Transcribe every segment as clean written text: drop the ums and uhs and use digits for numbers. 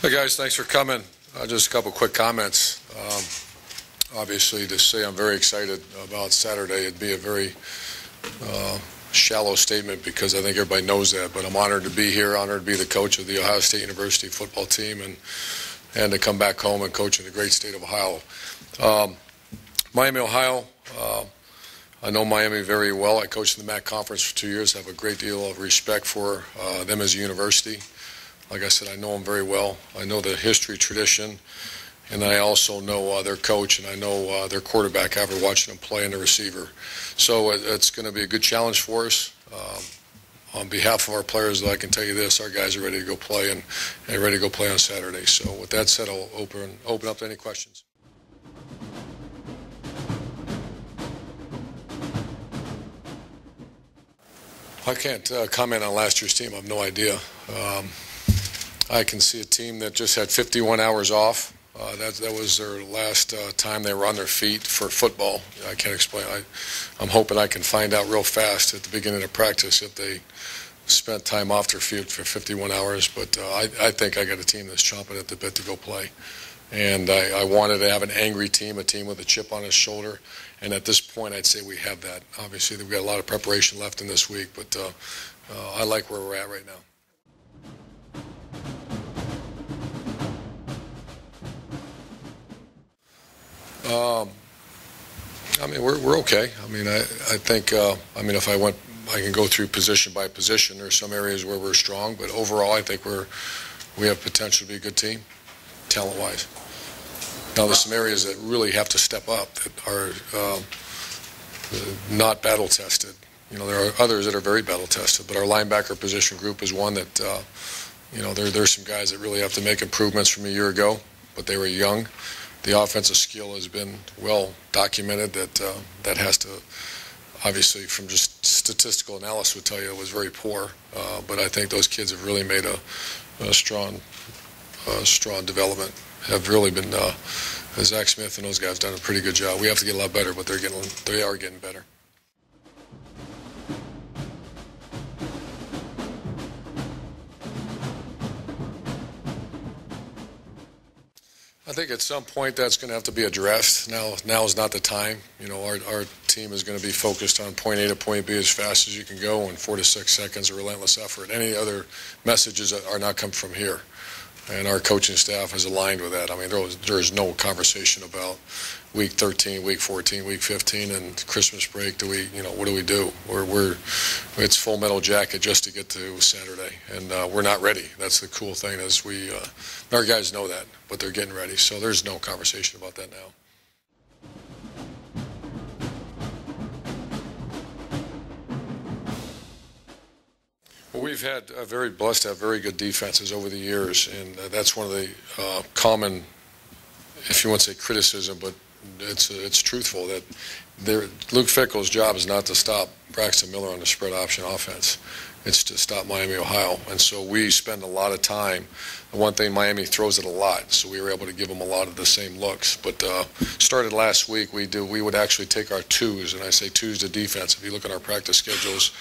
Hey guys, thanks for coming. Just a couple quick comments. Obviously, to say I'm very excited about Saturday, it'd be a very shallow statement because I think everybody knows that. But I'm honored to be here, honored to be the coach of the Ohio State University football team, and to come back home and coach in the great state of Ohio. Miami, Ohio. I know Miami very well. I coached in the MAC conference for 2 years. I have a great deal of respect for them as a university. Like I said, I know them very well. I know the history, tradition, and I also know their coach, and I know their quarterback after watching them play and the receiver. So it's going to be a good challenge for us. On behalf of our players, I can tell you this, our guys are ready to go play and ready to go play on Saturday. So with that said, I'll open up to any questions. I can't comment on last year's team. I have no idea. I can see a team that just had 51 hours off. That was their last time they were on their feet for football. I can't explain. I'm hoping I can find out real fast at the beginning of practice if they spent time off their feet for 51 hours. But I think I got a team that's chomping at the bit to go play. And I wanted to have an angry team, a team with a chip on its shoulder. And at this point, I'd say we have that. Obviously, we've got a lot of preparation left in this week, but I like where we're at right now. I mean, we're okay. I mean, I think, if I can go through position by position. There's some areas where we're strong, but overall, I think we have potential to be a good team, talent-wise. Now, there's some areas that really have to step up that are not battle-tested. You know, there are others that are very battle-tested, but our linebacker position group is one that, there's some guys that really have to make improvements from a year ago, but they were young. The offensive skill has been well documented. That has to, obviously, from just statistical analysis, would tell you it was very poor. But I think those kids have really made a strong development. Have really been. Zach Smith and those guys have done a pretty good job. We have to get a lot better, but they are getting better. I think at some point that's going to have to be addressed. Now is not the time. You know, our team is going to be focused on point A to point B as fast as you can go in 4 to 6 seconds of relentless effort. Any other messages are not come from here. And our coaching staff is aligned with that. I mean, there is no conversation about week 13, week 14, week 15, and Christmas break. What do we do? It's full metal jacket just to get to Saturday, and we're not ready. That's the cool thing is our guys know that, but they're getting ready. So there's no conversation about that now. Well, we've had very blessed to have very good defenses over the years, and that's one of the common, if you want to say criticism, but it's truthful that Luke Fickell's job is not to stop Braxton Miller on the spread option offense. It's to stop Miami, Ohio, and so we spend a lot of time. The one thing, Miami throws it a lot, so we were able to give them a lot of the same looks. But started last week, we would actually take our twos, and I say twos to defense. If you look at our practice schedules,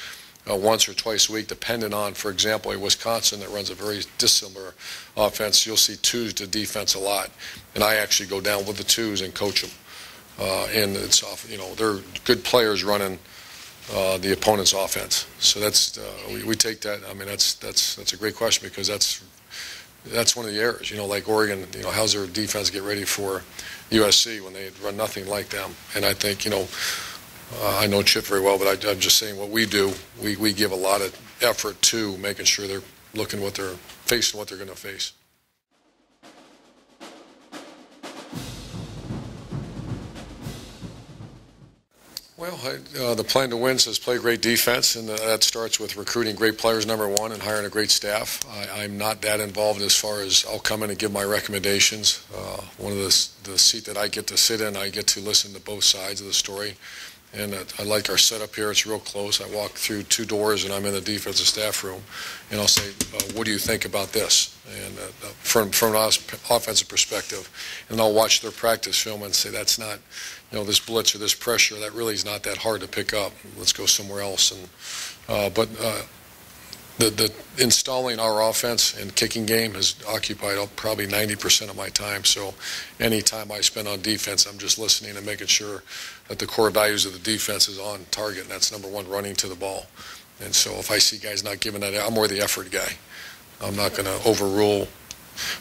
once or twice a week, depending on, for example, in Wisconsin that runs a very dissimilar offense, you'll see twos to defense a lot. And I actually go down with the twos and coach them. And it's off, they're good players running the opponent's offense. So that's we take that. I mean, that's a great question because that's one of the errors. Like Oregon, how's their defense get ready for USC when they run nothing like them? And I think, I know Chip very well, but I'm just saying what we do, we give a lot of effort to making sure they're looking what they're facing, what they're going to face. Well, the plan to win says play great defense, and that starts with recruiting great players, number one, and hiring a great staff. I'm not that involved as far as I'll come in and give my recommendations. One of the seat that I get to sit in, I get to listen to both sides of the story. And I like our setup here. It's real close. I walk through 2 doors, and I'm in the defensive staff room. And I'll say, what do you think about this? And from an offensive perspective. And I'll watch their practice film and say, that's not, this blitz or this pressure, that really is not that hard to pick up. Let's go somewhere else. And but the installing our offense and kicking game has occupied probably 90% of my time. So any time I spend on defense, I'm just listening and making sure that the core values of the defense is on target, and that's number one, running to the ball. And so if I see guys not giving that, I'm more the effort guy. I'm not going to overrule.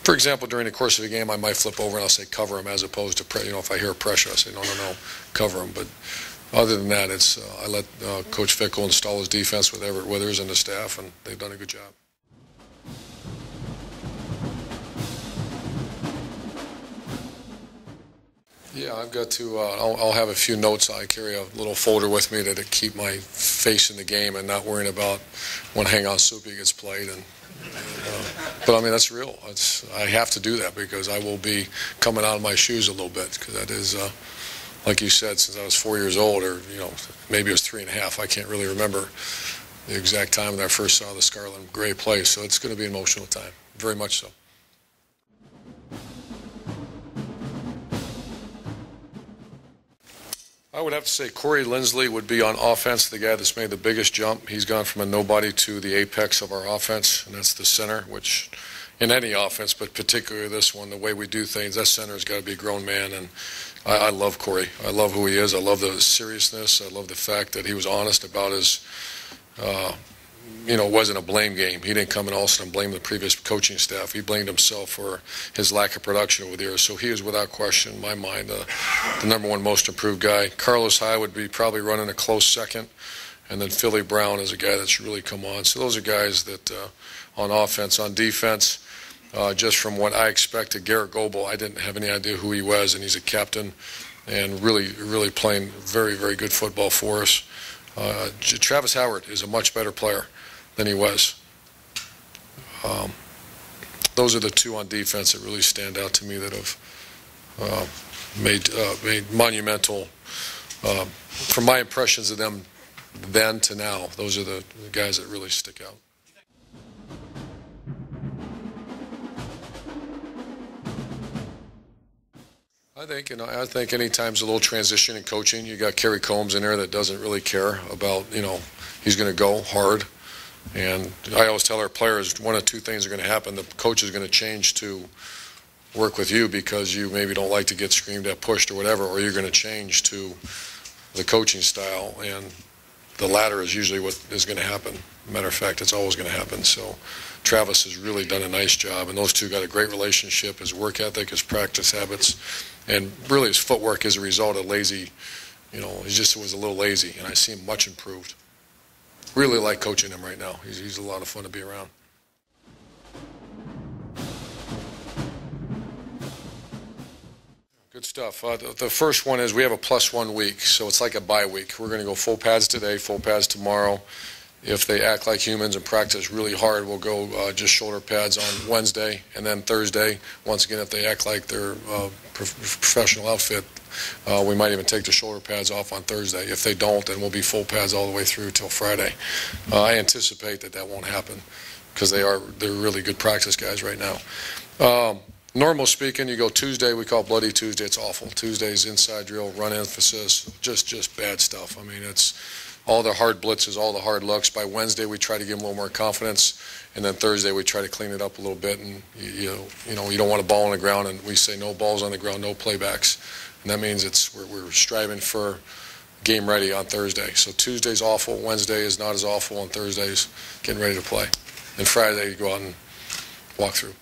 For example, during the course of a game, I might flip over and I'll say cover him, as opposed to, if I hear pressure, I say no, cover him. But other than that, it's I let Coach Fickle install his defense with Everett Withers and the staff, and they've done a good job. Yeah, I've got to. I'll have a few notes. I carry a little folder with me to keep my face in the game and not worrying about when Hang On Soupy gets played. But I mean, that's real. I have to do that because I will be coming out of my shoes a little bit, because that is, like you said, since I was 4 years old, or maybe it was 3.5. I can't really remember the exact time when I first saw the Scarlet and Gray play. So it's going to be an emotional time, very much so. I would have to say Corey Lindsley would be on offense, the guy that's made the biggest jump. He's gone from a nobody to the apex of our offense, and that's the center, which in any offense, but particularly this one, the way we do things, that center has got to be a grown man. And I love Corey. I love who he is. I love the seriousness. I love the fact that he was honest about his, it wasn't a blame game. He didn't come in all of a sudden blame the previous coaching staff. He blamed himself for his lack of production over the years. So he is, without question, in my mind, the number one most improved guy. Carlos Hyde would be probably running a close second. And then Philly Brown is a guy that's really come on. So those are guys that on offense. On defense, just from what I expected, Garrett Goebel, I didn't have any idea who he was, and he's a captain and really playing very, very good football for us. Travis Howard is a much better player than he was. Those are the two on defense that really stand out to me that have made monumental. From my impressions of them then to now, those are the guys that really stick out. I think any time's a little transition in coaching. You got Kerry Combs in there that doesn't really care about, he's going to go hard. And I always tell our players, one of two things are going to happen. The coach is going to change to work with you because you maybe don't like to get screamed at, pushed, or whatever, or you're going to change to the coaching style. And the latter is usually what is going to happen. Matter of fact, it's always going to happen. So Travis has really done a nice job, and those two got a great relationship. His work ethic, his practice habits, and really his footwork is a result of lazy. He just was a little lazy, and I see him much improved. Really like coaching him right now. He's a lot of fun to be around. Good stuff. The first one is we have a +1 week, so it's like a bye week. We're going to go full pads today, full pads tomorrow. If they act like humans and practice really hard, we'll go just shoulder pads on Wednesday, and then Thursday, once again, if they act like they're professional outfit, we might even take the shoulder pads off on Thursday. If they don't, then we'll be full pads all the way through till Friday. I anticipate that won't happen because they're really good practice guys right now. Normal speaking, you go Tuesday, we call Bloody Tuesday. It's awful. Tuesday's inside drill, run emphasis, just bad stuff. I mean, it's all the hard blitzes, all the hard looks. By Wednesday, we try to give them a little more confidence, and then Thursday we try to clean it up a little bit. And you don't want a ball on the ground, and we say no balls on the ground, no playbacks, and that means we're striving for game ready on Thursday. So Tuesday's awful, Wednesday is not as awful, and Thursday's getting ready to play, and Friday you go out and walk through.